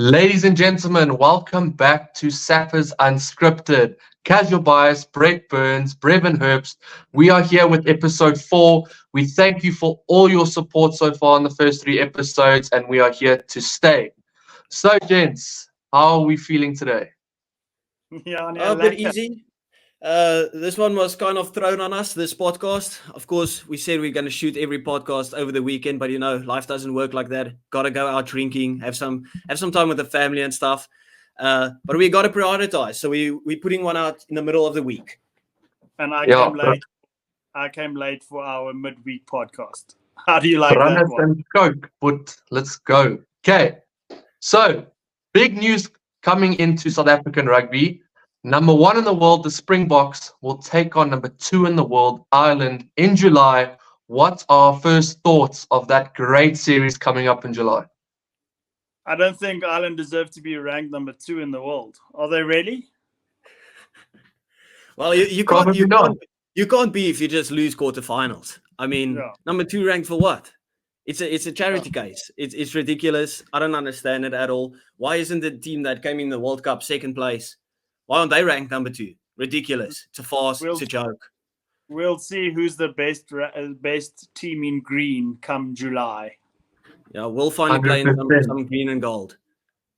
Ladies and gentlemen, welcome back to Sappers Unscripted. Casual Bias, Brett Burns, Brevin Herbst. We are here with episode 4. We thank you for all your support so far in the first 3 episodes, and we are here to stay. So, gents, how are we feeling today? A bit easy. This one was kind of thrown on us, this podcast. Of course, we said we're going to shoot every podcast over the weekend, but life doesn't work like that. Got to go out drinking, have some time with the family and stuff. But we got to prioritize. So we're putting one out in the middle of the week. And I came late for our midweek podcast. How do you like that one? And Coke, but let's go. Okay, so big news coming into South African rugby. Number 1 in the world, the Springboks, will take on number 2 in the world, Ireland, in July. What are our first thoughts of that great series coming up in July? I don't think Ireland deserve to be ranked number 2 in the world. Are they really? Well, you can't be if you just lose quarterfinals. I mean, Number 2 ranked for what? It's a charity case. It's ridiculous. I don't understand it at all. Why isn't the team that came in the World Cup second place? Why aren't they ranked number 2? Ridiculous. It's a farce. It's a joke. We'll see who's the best team in green come July. Yeah, we'll finally play in some green and gold.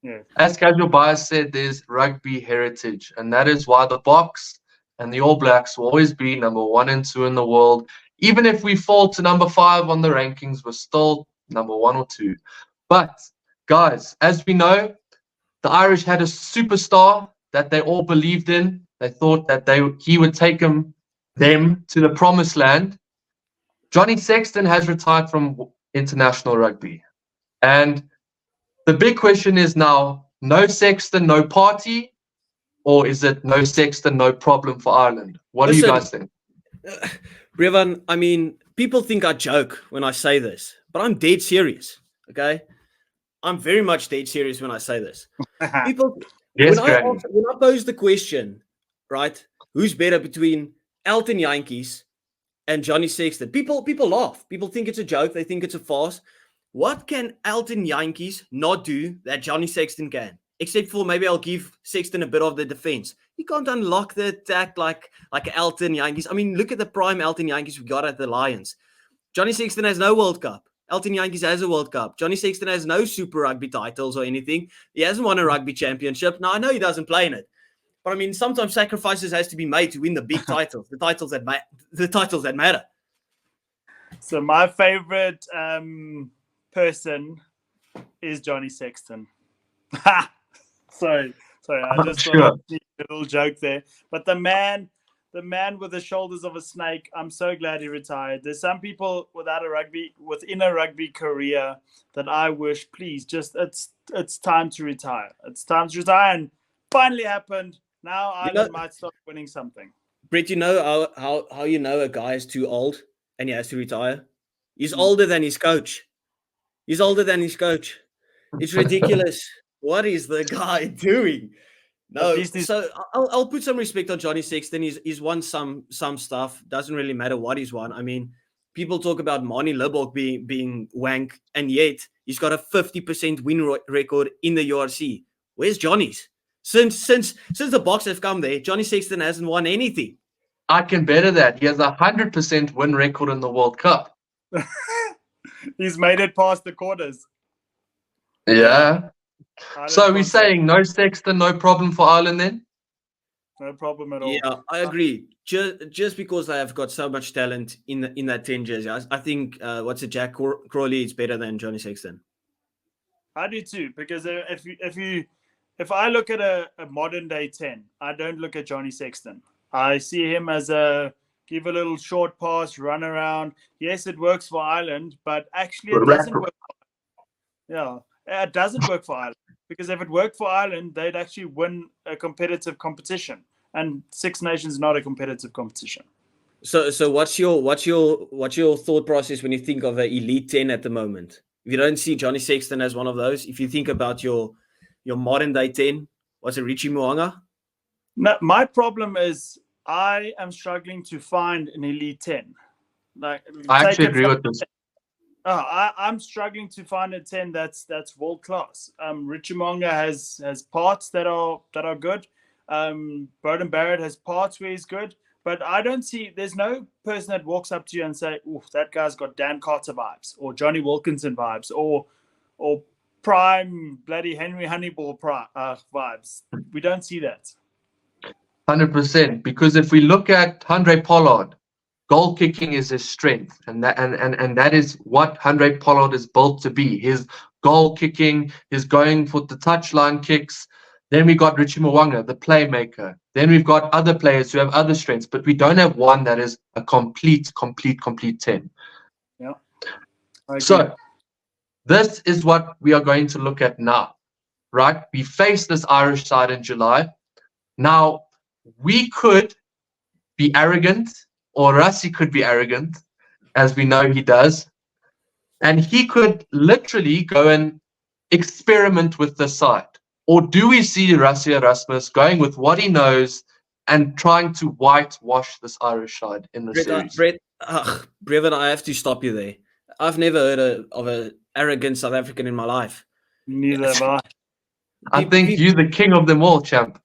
Yeah. As Casual Bias said, there's rugby heritage, and that is why the Boks and the All Blacks will always be number 1 and 2 in the world. Even if we fall to number 5 on the rankings, we're still number 1 or 2. But, guys, as we know, the Irish had a superstar that they all believed in. They thought that he would take them to the promised land. Johnny Sexton has retired from international rugby. And the big question is now, no Sexton, no party? Or is it no Sexton, no problem for Ireland? What do you guys think? Brevin, I mean, people think I joke when I say this, but I'm dead serious, okay? I'm very much dead serious when I say this. People... Yes, when I pose the question, right, who's better between Elton Yankees and Johnny Sexton? People laugh. People think it's a joke. They think it's a farce. What can Elton Yankees not do that Johnny Sexton can? Except for maybe I'll give Sexton a bit of the defense. You can't unlock the attack like Elton Yankees. I mean, look at the prime Elton Yankees we got at the Lions. Johnny Sexton has no World Cup. Elton Yankees has a World Cup. Johnny Sexton has no Super Rugby titles or anything. He hasn't won a rugby championship. Now, I know he doesn't play in it. But, I mean, sometimes sacrifices has to be made to win the big titles, the titles that matter. So my favorite person is Johnny Sexton. Sorry. I just thought a little joke there. But the man with the shoulders of a snake, I'm so glad he retired. There's some people within a rugby career that I wish, please, just it's time to retire. It's time to retire, and finally happened. Now Ireland might start winning something. Brett, you know how you know a guy is too old and he has to retire? He's older than his coach. It's ridiculous. What is the guy doing? No, so I'll put some respect on Johnny Sexton. He's won some stuff. Doesn't really matter what he's won. I mean, people talk about Marnie Libbok being wank, and yet he's got a 50% win record in the URC. Where's Johnny's? Since the Boks have come there, Johnny Sexton hasn't won anything. I can better that. He has a 100% win record in the World Cup. He's made it past the quarters. Yeah. So we're saying no Sexton, no problem for Ireland then? No problem at all. Yeah, I agree. Just because they have got so much talent in that 10 jersey, I think Jack Crawley is better than Johnny Sexton. I do too, because if I look at a modern day 10, I don't look at Johnny Sexton. I see him as give a little short pass, run around. Yes, it works for Ireland, but actually it doesn't work. It doesn't work for Ireland. Because if it worked for Ireland, they'd actually win a competitive competition, and Six Nations is not a competitive competition. So what's your thought process when you think of an elite 10 at the moment? If you don't see Johnny Sexton as one of those, if you think about your modern day 10, what's it, Richie Mo'unga? No, my problem is I am struggling to find an elite 10. I actually agree with this. I'm struggling to find a 10 that's world class. Richie Monga has parts that are good. Burden Barrett has parts where he's good, but I don't see. There's no person that walks up to you and say, "Ooh, that guy's got Dan Carter vibes," or Johnny Wilkinson vibes, or prime bloody Henry Honeyball vibes. We don't see that. 100%. Because if we look at Handré Pollard, goal kicking is his strength, and that is what Handré Pollard is built to be. His goal kicking, his going for the touchline kicks. Then we got Richie Mwanga, the playmaker. Then we've got other players who have other strengths, but we don't have one that is a complete 10. Yeah. I So agree. this is what we are going to look at now, right? We face this Irish side in July. Now, we could be arrogant, or Rassi could be arrogant, as we know he does, and he could literally go and experiment with the side. Or do we see Rassi Erasmus going with what he knows and trying to whitewash this Irish side in the series? Brevin, I have to stop you there. I've never heard of an arrogant South African in my life. Neither have I. I think you're the king of them all, champ.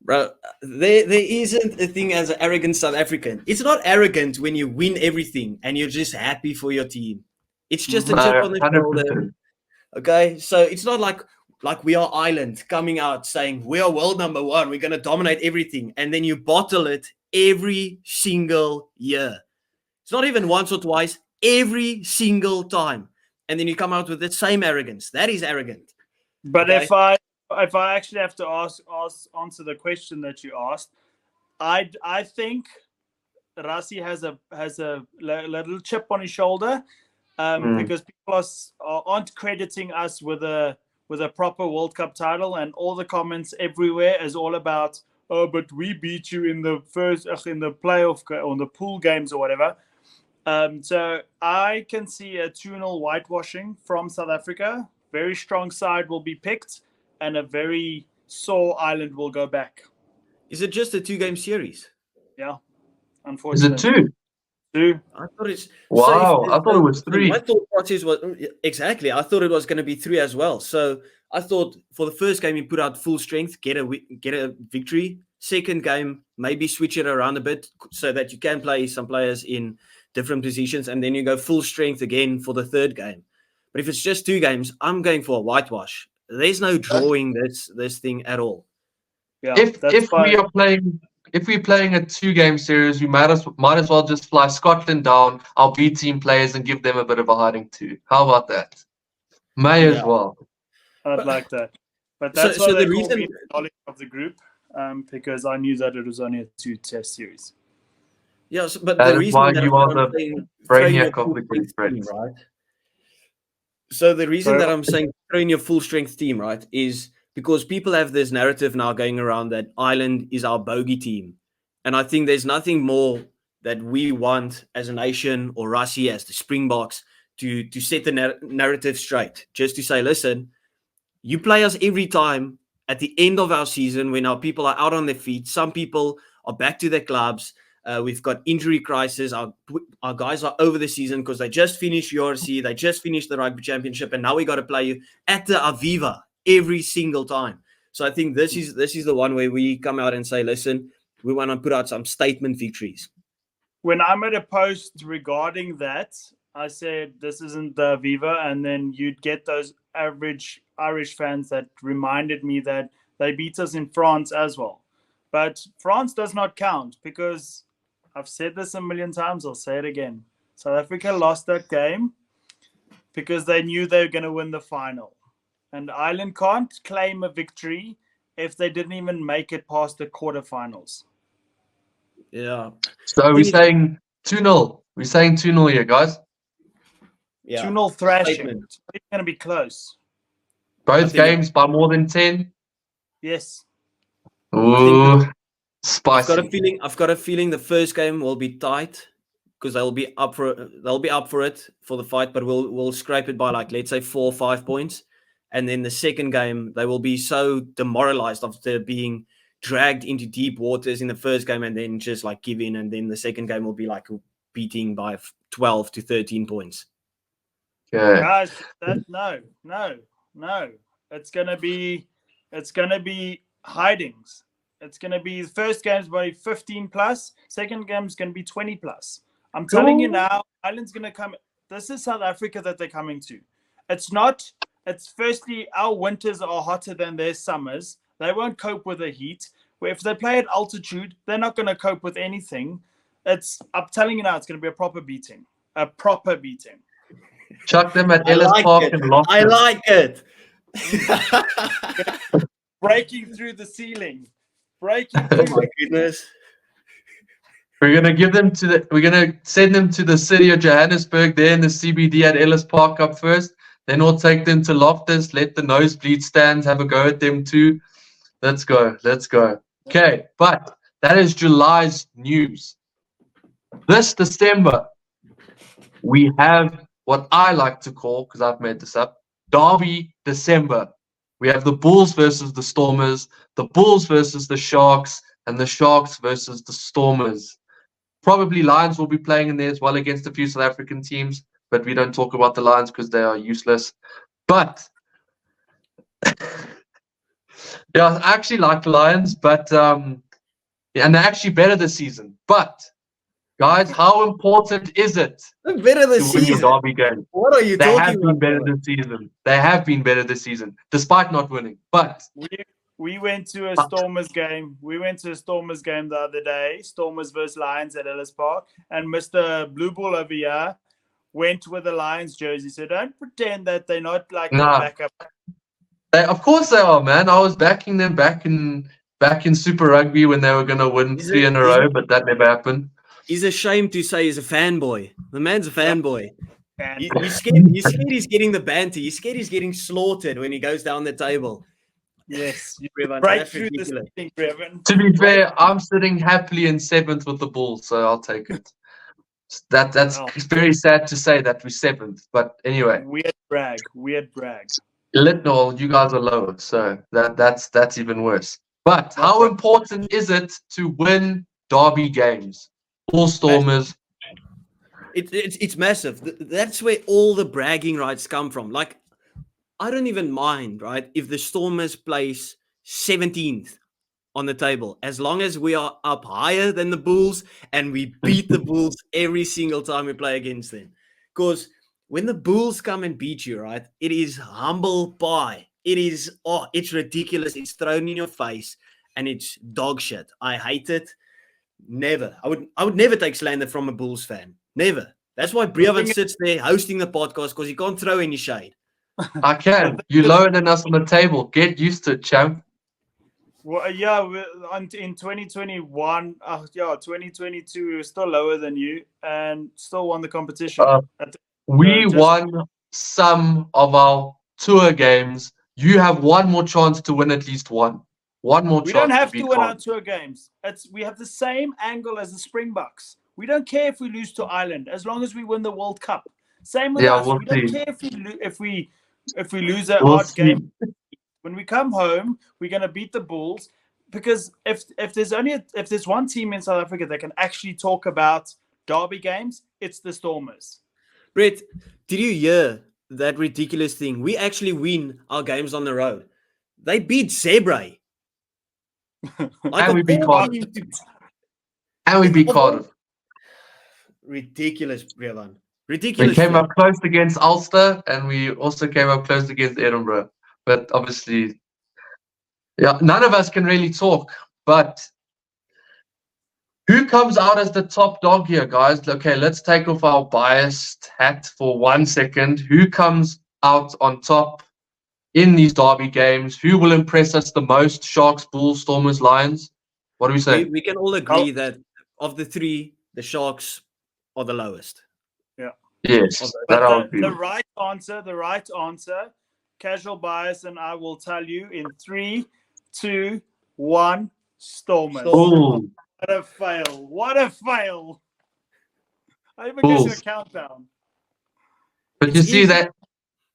Bro, there isn't a thing as an arrogant South African. It's not arrogant when you win everything and you're just happy for your team. It's just a chip on the 100%. shoulder. Okay, so it's not like we are Ireland coming out saying we are world number one, we're gonna dominate everything, and then you bottle it every single year. It's not even once or twice, every single time, and then you come out with the same arrogance. That is arrogant. But Okay. if I actually have to answer the question that you asked, I think Rassi has a little chip on his shoulder, because people aren't crediting us with a proper World Cup title, and all the comments everywhere is all about, oh, but we beat you in the playoff or the pool games or whatever. So I can see a 2-0 whitewashing from South Africa. Very strong side will be picked, and a very sore Ireland will go back. Is it just a 2-game series? Yeah, Is unfortunately. it 2? 2. I thought it's Wow, I thought it was 3. My thought process was exactly. I thought it was going to be 3 as well. So I thought for the first game you put out full strength, get a victory. Second game, maybe switch it around a bit so that you can play some players in different positions, and then you go full strength again for the third game. But if it's just 2 games, I'm going for a whitewash. There's no drawing this thing at all. Yeah, If we're playing a 2-game series, we might as well just fly Scotland down, our B team players, and give them a bit of a hiding too. How about that? May as well. I'd like that. But that's so why they the called reason me the knowledge of the group, because I knew that it was only a 2-test series. Yes, but That the is reason why that you I'm are the saying brainiac throw of the your group, full strength Brett. team, right? So the reason Sorry? that I'm saying throwing your full strength team, right, is because people have this narrative now going around that Ireland is our bogey team. And I think there's nothing more that we want as a nation, or Rassi as the Springboks, to set the narrative straight. Just to say, listen, you play us every time at the end of our season when our people are out on their feet. Some people are back to their clubs. We've got injury crisis. Our guys are over the season because they just finished URC. They just finished the Rugby Championship. And now we got to play you at the Aviva every single time. So I think this is the one where we come out and say, listen, we want to put out some statement victories. When I made a post regarding that, I said this isn't the Aviva, and then you'd get those average Irish fans that reminded me that they beat us in France as well. But France does not count, because I've said this a million times, I'll say it again. South Africa lost that game because they knew they were going to win the final. And Ireland can't claim a victory if they didn't even make it past the quarterfinals. Yeah. So we're saying 2-0. We're saying 2-0 here, guys. Yeah. 2-0 thrashing. Statement. It's going to be close. Both games by more than 10. Yes. Ooh, spicy. I've got a feeling the first game will be tight because they'll be up for it for the fight, but we'll scrape it by, like, let's say 4 or 5 points. And then the second game, they will be so demoralized after being dragged into deep waters in the first game and then just like give in. And then the second game will be like beating by 12 to 13 points. Okay. Guys, no. It's gonna be hidings. It's gonna be the first game's by 15 plus, second game's gonna be 20 plus. I'm telling you now, Ireland's gonna come. This is South Africa that they're coming to. It's firstly, our winters are hotter than their summers. They won't cope with the heat. Where if they play at altitude, they're not gonna cope with anything. I'm telling you now, it's gonna be a proper beating. A proper beating. Chuck them at Ellis Park and lock I them. like it. Breaking through the ceiling. Breaking Oh through my goodness. We're gonna send them to the city of Johannesburg there in the CBD at Ellis Park up first. Then we'll take them to Loftus, let the nosebleed stands have a go at them too. Let's go. Okay, but that is July's news. This December, we have what I like to call, because I've made this up, Derby December. We have the Bulls versus the Stormers, the Bulls versus the Sharks, and the Sharks versus the Stormers. Probably Lions will be playing in there as well against a few South African teams, but we don't talk about the Lions because they are useless. But yeah, I actually like the Lions, but and they're actually better this season. But guys, how important is it Better this to win your season. Derby game? What are you They talking have been about? better this season. They have been better this season, despite not winning. But We went to a Stormers game. We went to a Stormers game the other day. Stormers versus Lions at Ellis Park. And Mr. Blue Ball over here went with the Lions jersey. So don't pretend that they're not like Nah. back up. of course they are, man. I was backing them back in Super Rugby when they were going to win 3 in a row, but that never happened. He's ashamed to say he's a fanboy. The man's a fanboy. And He's scared he's getting the banter. He's scared he's getting slaughtered when he goes down the table. yes, you Brevan, break that's through this ridiculous. thing, Brevan. To be fair, I'm sitting happily in 7th with the Bulls, so I'll take it. That's Wow. very sad to say that we're 7th, but anyway, Weird brag. no, you guys are lower, so that's even worse. But how important is it to win Derby games? All Stormers. It's massive. That's where all the bragging rights come from. Like, I don't even mind, right, if the Stormers place 17th on the table, as long as we are up higher than the Bulls and we beat the Bulls every single time we play against them. Because when the Bulls come and beat you, right, it is humble pie. It's ridiculous. It's thrown in your face and it's dog shit. I hate it. Never. I would never take slander from a Bulls fan. Never. That's why Brevan sits there hosting the podcast, because he can't throw any shade. I can. You're lower than us on the table. Get used to it, champ. Well, yeah, in 2021, 2022, we were still lower than you and still won the competition. We won some of our tour games. You have one more chance to win at least one. One more chance. We don't have to win calm. our tour games. We have the same angle as the Springboks. We don't care if we lose to Ireland as long as we win the World Cup. Same with us. We'll We don't see. care if we lose an We'll odd see. game. When we come home, we're gonna beat the Bulls, because if there's one team in South Africa that can actually talk about Derby games, it's the Stormers. Brett, did you hear that ridiculous thing? We actually win our games on the road. They beat Zebra. And we beat Cardiff. And we beat Cardiff. Ridiculous, Brevan. Ridiculous. We came up close against Ulster, and we also came up close against Edinburgh. But obviously, yeah, none of us can really talk. But who comes out as the top dog here, guys? Okay, let's take off our biased hat for 1 second. Who comes out on top in these Derby games? Who will impress us the most? Sharks, Bulls, Stormers, Lions? What do we say? We can all agree that of the three, the Sharks are the lowest. Yes, But that I would be. the right answer, casual bias, and I will tell you in 3, 2, 1, Stormers. Ooh, What a fail. I even gives you a countdown. but It's you see easy. that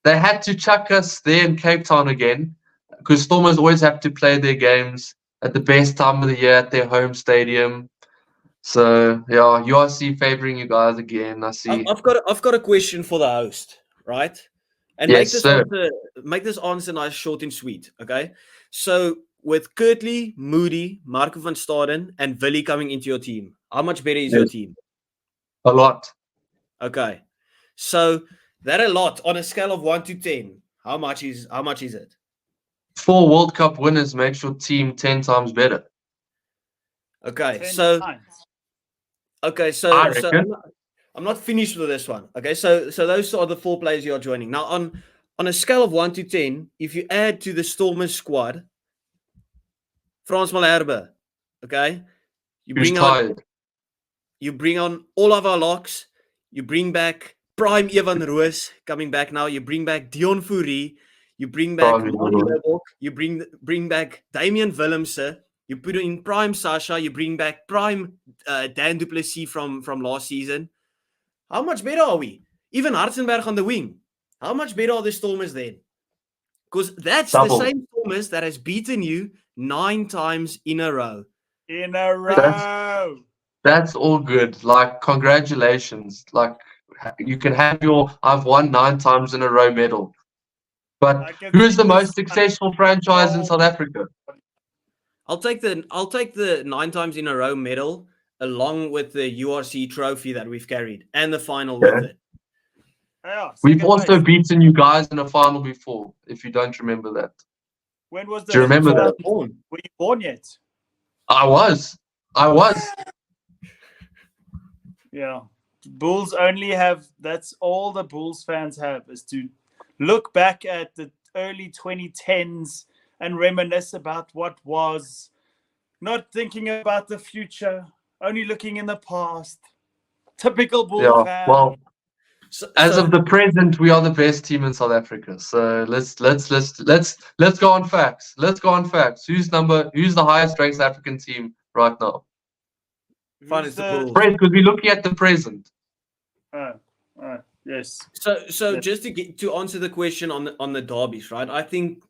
they had to chuck us there in Cape Town again, because Stormers always have to play their games at the best time of the year at their home stadium. So yeah, URC favoring you guys again. I see. I've got a question for the host, right? And Yes, sir. make this answer nice, short and sweet. Okay. So with Kurtley, Moody, Marco van Staden, and Willie coming into your team, how much better is your Yes. team? A lot. Okay. So that a lot on a scale of 1 to 10. How much is it? 4 World Cup winners makes your team 10 times better. Okay. 10 So times. okay, I so reckon. I'm not finished with this one. Okay, so those are the 4 players you are joining. Now on a scale of 1 to 10, if you add to the Stormers squad Frans Malherbe, okay? You Who's bring on tired? all of our locks, you bring back Prime Evan Roos coming back now, you bring back Dion Fourie, you bring back Prime Lonnie Evan. Lobok, you bring back Damian Willemse, you put in Prime Sasha, you bring back Prime Dan du Plessis from last season. How much better are we? Even Hartzenberg on the wing. How much better are the Stormers then? Because that's the Double. same Stormers that has beaten you 9 times in a row. In a That's row. that's all good. Like, congratulations. Like, you can have your I've won 9 times in a row medal. But I can who is see the the most sun. successful franchise in South Africa? I'll take the 9 times in a row medal along with the URC trophy that we've carried and the final with it. Yeah, We've second also place. beaten you guys in a final before, if you don't remember that. When was the Do you remember first that? time? Were you born yet? I was. Yeah. Bulls only have, that's all the Bulls fans have, is to look back at the early 2010s and reminisce about what was, not thinking about the future, only looking in the past. Typical Bull Yeah. fan. Well, So, as so of the present, we are the best team in South Africa. So let's go on facts. Let's go on facts. Who's the highest ranked African team right now? fine, Who's it's the the Bulls. Because we're looking at the present. yes. So Yeah. just to answer the question on the derbies, right? I think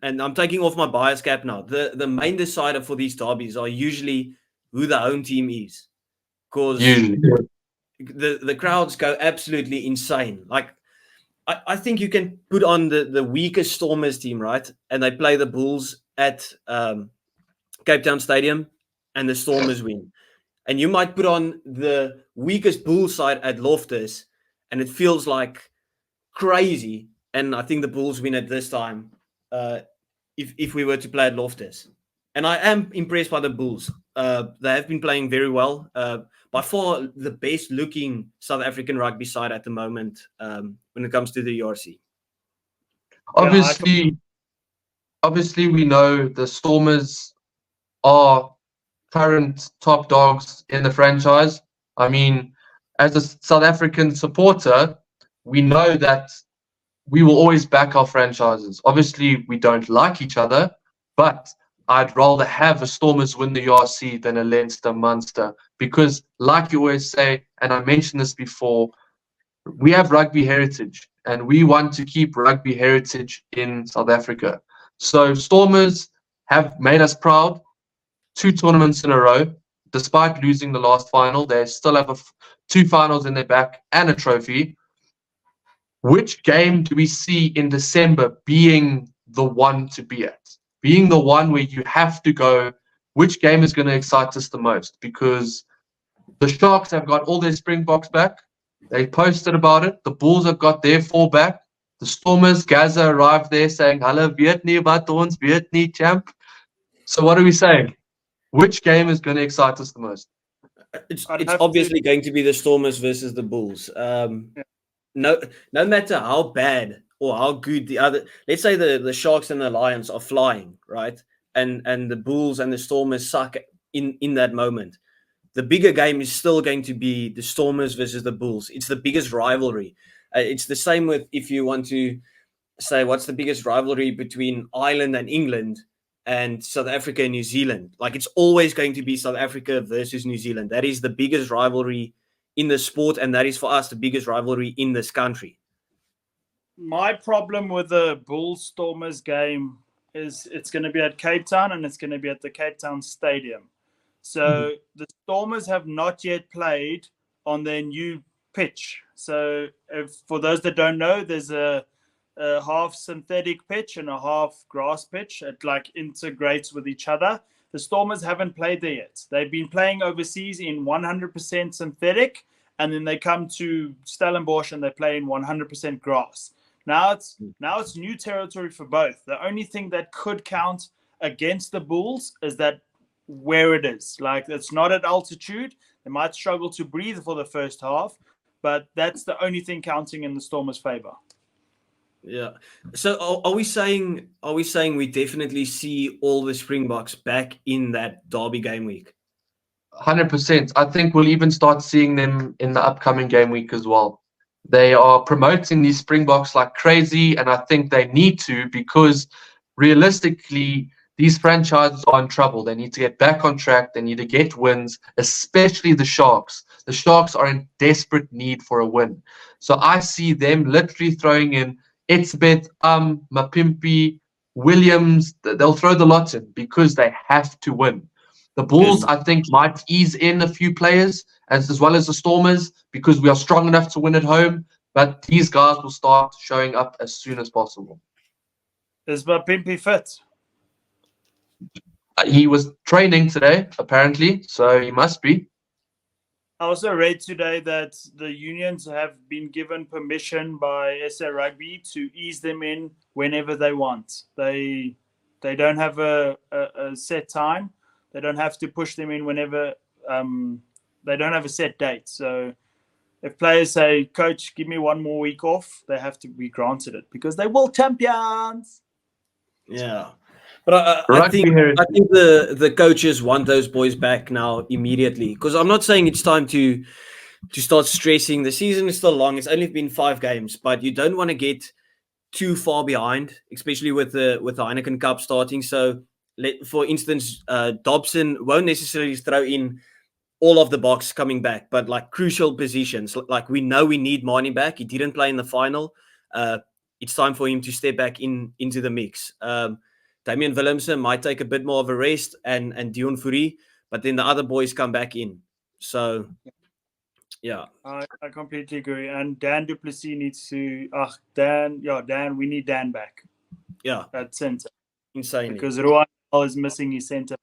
and I'm taking off my bias cap now. The main decider for these derbies are usually who the home team is, because Usually. the crowds go absolutely insane. Like I think you can put on the weakest Stormers team, right? And they play the Bulls at Cape Town Stadium, and the Stormers win. And you might put on the weakest Bulls side at Loftus, and it feels like crazy. And I think the Bulls win at this time, if we were to play at Loftus. And I am impressed by the Bulls. They have been playing very well. By far the best looking South African rugby side at the moment when it comes to the URC. Obviously, we know the Stormers are current top dogs in the franchise. I mean, as a South African supporter, we know that we will always back our franchises. Obviously, we don't like each other, but I'd rather have a Stormers win the URC than a Leinster Munster because, like you always say, and I mentioned this before, we have rugby heritage and we want to keep rugby heritage in South Africa. So Stormers have made us proud 2 tournaments in a row. Despite losing the last final, they still have 2 finals in their back and a trophy. Which game do we see in December being the one to be at? Being the one where you have to go, which game is going to excite us the most? Because the Sharks have got all their Springboks back. They posted about it. The Bulls have got their 4 back. The Stormers, Gaza arrived there saying, "Hallo, weet nie wat ons weet nie, champ." So what are we saying? Which game is going to excite us the most? It's I'd have obviously going to be the Stormers versus the Bulls. No matter how bad or how good the other, let's say the Sharks and the Lions are flying, right? And the Bulls and the Stormers suck in that moment. The bigger game is still going to be the Stormers versus the Bulls. It's the biggest rivalry. It's the same with, if you want to say, what's the biggest rivalry between Ireland and England and South Africa and New Zealand? Like, it's always going to be South Africa versus New Zealand. That is the biggest rivalry in the sport, and that is for us the biggest rivalry in this country. My problem with the Bulls Stormers game is it's going to be at Cape Town and it's going to be at the Cape Town Stadium. So the Stormers have not yet played on their new pitch. So, for those that don't know, there's a half synthetic pitch and a half grass pitch. It like integrates with each other. The Stormers haven't played there yet. They've been playing overseas in 100% synthetic, and then they come to Stellenbosch and they play in 100% grass. Now it's new territory for both. The only thing that could count against the Bulls is that where it is. Like, it's not at altitude. They might struggle to breathe for the first half, but that's the only thing counting in the Stormers' favor. Yeah. So are we saying we definitely see all the Springboks back in that Derby game week? 100%. I think we'll even start seeing them in the upcoming game week as well. They are promoting these Springboks like crazy, and I think they need to, because realistically, these franchises are in trouble. They need to get back on track. They need to get wins, especially the Sharks. The Sharks are in desperate need for a win. So I see them literally throwing in Etzbeth, Mapimpi, Williams. They'll throw the lot in because they have to win. The Bulls, I think, might ease in a few players as well as the Stormers, because we are strong enough to win at home. But these guys will start showing up as soon as possible. Is Mapimpi fit? He was training today, apparently, so he must be. I also read today that the unions have been given permission by SA Rugby to ease them in whenever they want. They don't have a set time. They don't have to push them in whenever. They don't have a set date. So if players say, "Coach, give me one more week off," they have to be granted it because they will champions. Yeah. But I think the coaches want those boys back now immediately, because I'm not saying it's time to start stressing. The season is still long. It's only been 5 games, but you don't want to get too far behind, especially with the Heineken Cup starting. So, for instance, Dobson won't necessarily throw in all of the box coming back, but like crucial positions. Like, we know we need Marnie back. He didn't play in the final. It's time for him to step back into the mix. Damian Willemse might take a bit more of a rest, and Dion Fourie, but then the other boys come back in. So, yeah. I completely agree. And Dan du Plessis needs to... Dan, we need Dan back. Yeah. At centre. Insanely. Because Ruan is missing his centre.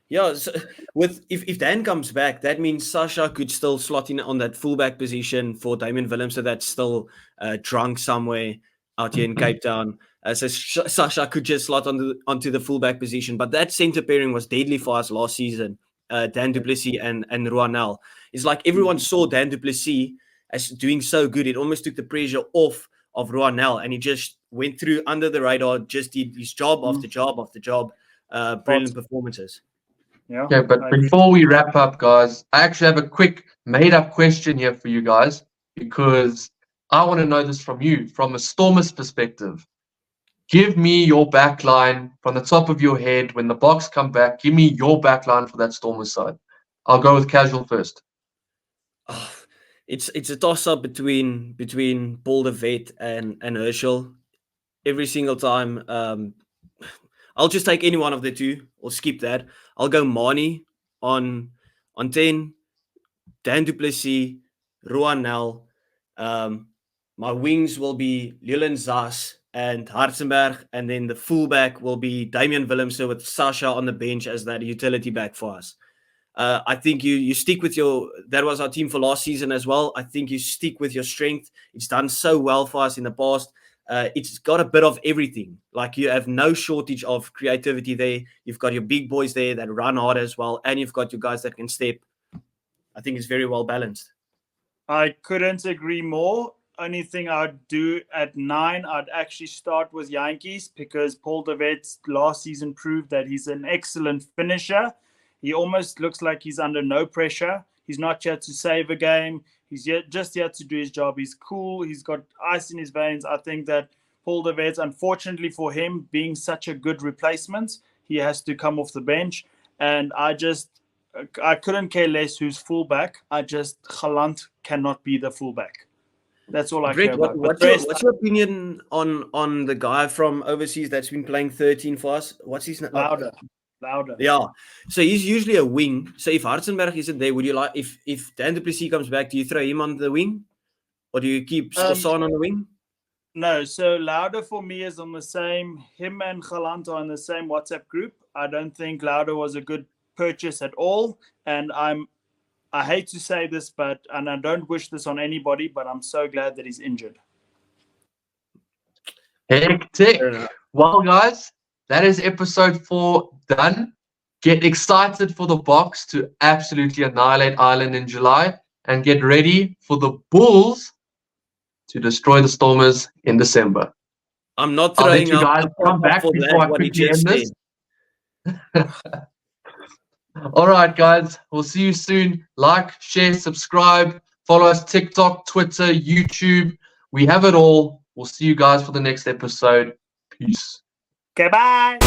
Yeah, so if Dan comes back, that means Sasha could still slot in on that fullback position for Damian Willemse that's still drunk somewhere out here in Cape Town. So Sasha could just slot onto the fullback position. But that centre pairing was deadly for us last season, Dan du Plessis and Ruanel. It's like everyone saw Dan du Plessis as doing so good. It almost took the pressure off of Ruanel, and he just went through under the radar, just did his job after job after job. Brilliant performances. Yeah. Okay, but before we wrap up, guys, I actually have a quick made-up question here for you guys, because I want to know this from you, from a Stormers perspective. Give me your back line from the top of your head. When the Boks come back, give me your back line for that Stormers side. I'll go with Casual first. Oh, it's a toss-up between Paul de Vet and Herschel. Every single time. I'll just take any one of the two, or skip that. I'll go Marnie on 10, Dan du Plessis, Ruanel. My wings will be Leland Zas and Hartzenberg, and then the fullback will be Damian Willemse with Sasha on the bench as that utility back for us. I think you stick with that was our team for last season as well. I think you stick with your strength. It's done so well for us in the past. It's got a bit of everything. Like, you have no shortage of creativity there. You've got your big boys there that run hard as well, and you've got your guys that can step. I think it's very well balanced. I couldn't agree more. Only thing I'd do at 9, I'd actually start with Yankees, because Paul de Vet last season proved that he's an excellent finisher. He almost looks like he's under no pressure. He's not here to save a game. He's just here to do his job. He's cool. He's got ice in his veins. I think that Paul de Vet, unfortunately for him, being such a good replacement, he has to come off the bench. And I couldn't care less who's fullback. Galant cannot be the fullback. That's all I care about. What's your opinion on the guy from overseas that's been playing 13 for us? What's his name? Louder. Louder. Yeah. So he's usually a wing. So if Hartzenberg isn't there, would you like if Dan du Plessis comes back, do you throw him on the wing? Or do you keep Skossan on the wing? No, so Louder for me is on the same. Him and Galant are in the same WhatsApp group. I don't think Louder was a good purchase at all. And I hate to say this, and I don't wish this on anybody, but I'm so glad that he's injured. Hectic. Well, guys, that is episode 4 done. Get excited for the Boks to absolutely annihilate Ireland in July, and get ready for the Bulls to destroy the Stormers in December. I'm not I'll let throwing you out guys the come back for before that, I what he quickly just end this. said. All right, guys. We'll see you soon. Like, share, subscribe. Follow us TikTok, Twitter, YouTube. We have it all. We'll see you guys for the next episode. Peace. Okay, bye.